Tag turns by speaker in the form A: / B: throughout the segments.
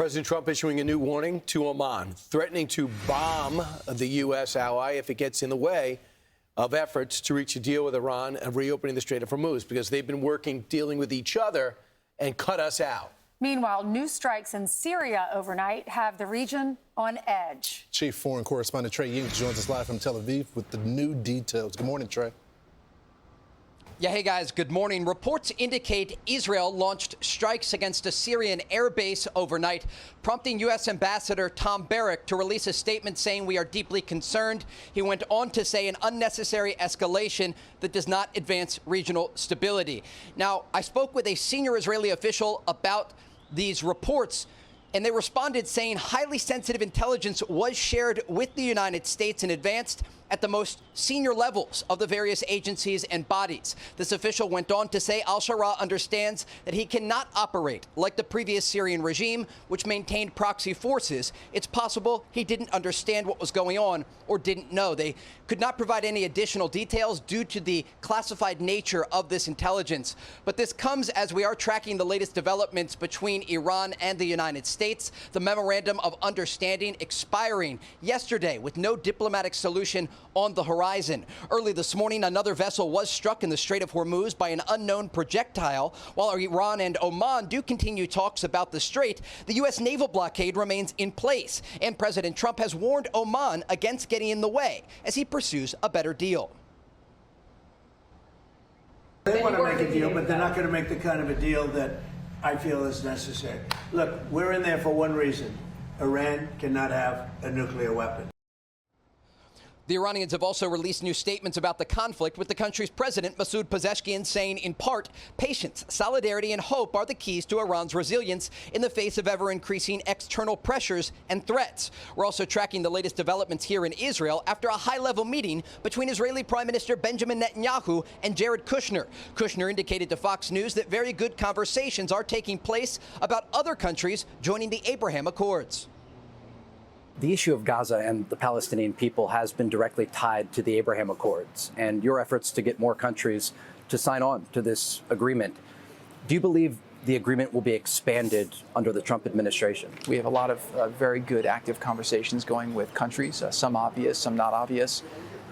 A: President Trump issuing a new warning to Oman, threatening to bomb the U.S. ally if it gets in the way of efforts to reach a deal with Iran and reopening the Strait of Hormuz, because they've been dealing with each other and cut us out.
B: Meanwhile, new strikes in Syria overnight have the region on edge.
C: Chief Foreign Correspondent Trey Yingst joins us live from Tel Aviv with the new details. Good morning, Trey.
D: Yeah, hey guys, good morning. Reports indicate Israel launched strikes against a Syrian airbase overnight, prompting U.S. Ambassador Tom Barrack to release a statement saying we are deeply concerned. He went on to say an unnecessary escalation that does not advance regional stability. Now, I spoke with a senior Israeli official about these reports, and they responded saying highly sensitive intelligence was shared with the United States and advanced at the most senior levels of the various agencies and bodies. This official went on to say al-Shara understands that he cannot operate like the previous Syrian regime, which maintained proxy forces. It's possible he didn't understand what was going on or didn't know. They could not provide any additional details due to the classified nature of this intelligence. But this comes as we are tracking the latest developments between Iran and the United States. The memorandum of understanding expiring yesterday with no diplomatic solution on the horizon. Early this morning, another vessel was struck in the Strait of Hormuz by an unknown projectile. While Iran and Oman do continue talks about the strait, the U.S. naval blockade remains in place, and President Trump has warned Oman against getting in the way as he pursues a better deal.
E: They want to make a deal, but they're not going to make the kind of a deal that I feel is necessary. Look, we're in there for one reason. Iran cannot have a nuclear weapon.
D: The Iranians have also released new statements about the conflict, with the country's president, Masoud Pezeshkian, saying, in part, patience, solidarity, and hope are the keys to Iran's resilience in the face of ever-increasing external pressures and threats. We're also tracking the latest developments here in Israel after a high-level meeting between Israeli Prime Minister Benjamin Netanyahu and Jared Kushner. Kushner indicated to Fox News that very good conversations are taking place about other countries joining the Abraham Accords.
F: The issue of Gaza and the Palestinian people has been directly tied to the Abraham Accords and your efforts to get more countries to sign on to this agreement. Do you believe the agreement will be expanded under the Trump administration?
G: We have a lot of very good active conversations going with countries, some obvious, some not obvious.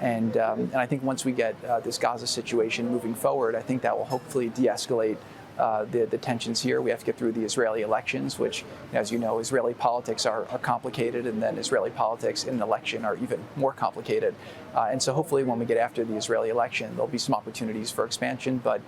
G: And I think once we get this Gaza situation moving forward, I think that will hopefully de-escalate the tensions here. We have to get through the Israeli elections, which, as you know, Israeli politics are complicated, and then Israeli politics in an election are even more complicated. And so hopefully when we get after the Israeli election, there'll be some opportunities for expansion. But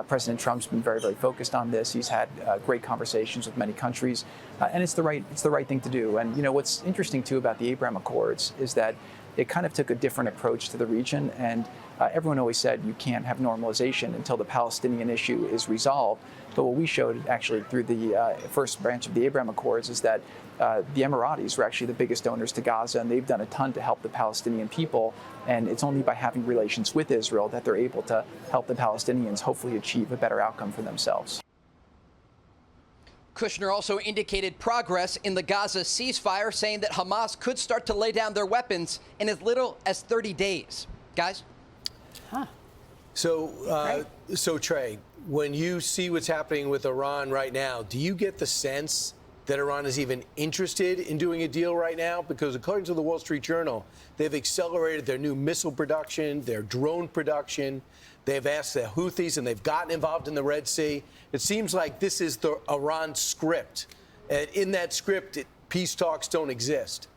G: President Trump's been very, very focused on this. He's had great conversations with many countries, and it's the right thing to do. And, you know, what's interesting, too, about the Abraham Accords is that it kind of took a different approach to the region, and everyone always said you can't have normalization until the Palestinian issue is resolved. But what we showed actually through the first branch of the Abraham Accords is that the Emiratis were actually the biggest donors to Gaza, and they've done a ton to help the Palestinian people. And it's only by having relations with Israel that they're able to help the Palestinians hopefully achieve a better outcome for themselves.
D: Kushner also indicated progress in the Gaza ceasefire, saying that Hamas could start to lay down their weapons in as little as 30 days. Guys?
A: So Trey, when you see what's happening with Iran right now, do you get the sense that Iran is even interested in doing a deal right now? Because according to the Wall Street Journal, they've accelerated their new missile production, their drone production. They've asked the Houthis, and they've gotten involved in the Red Sea. It seems like this is the Iran script. And in that script, peace talks don't exist.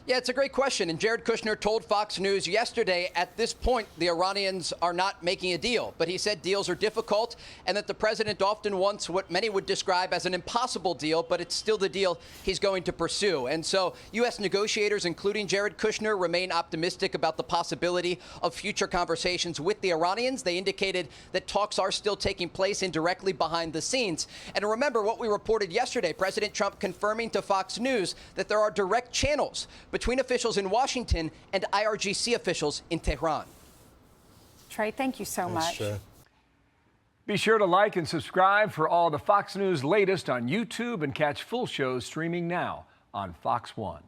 D: Yeah, it's a great question. And Jared Kushner told Fox News yesterday, at this point, the Iranians are not making a deal. But he said deals are difficult and that the president often wants what many would describe as an impossible deal, but it's still the deal he's going to pursue. And so U.S. negotiators, including Jared Kushner, remain optimistic about the possibility of future conversations with the Iranians. They indicated that talks are still taking place indirectly behind the scenes. And remember what we reported yesterday, President Trump confirming to Fox News that there are direct channels between officials in Washington and IRGC officials in Tehran.
B: Trey, thank you so much.
H: Be sure to like and subscribe for all the Fox News latest on YouTube, and catch full shows streaming now on Fox One.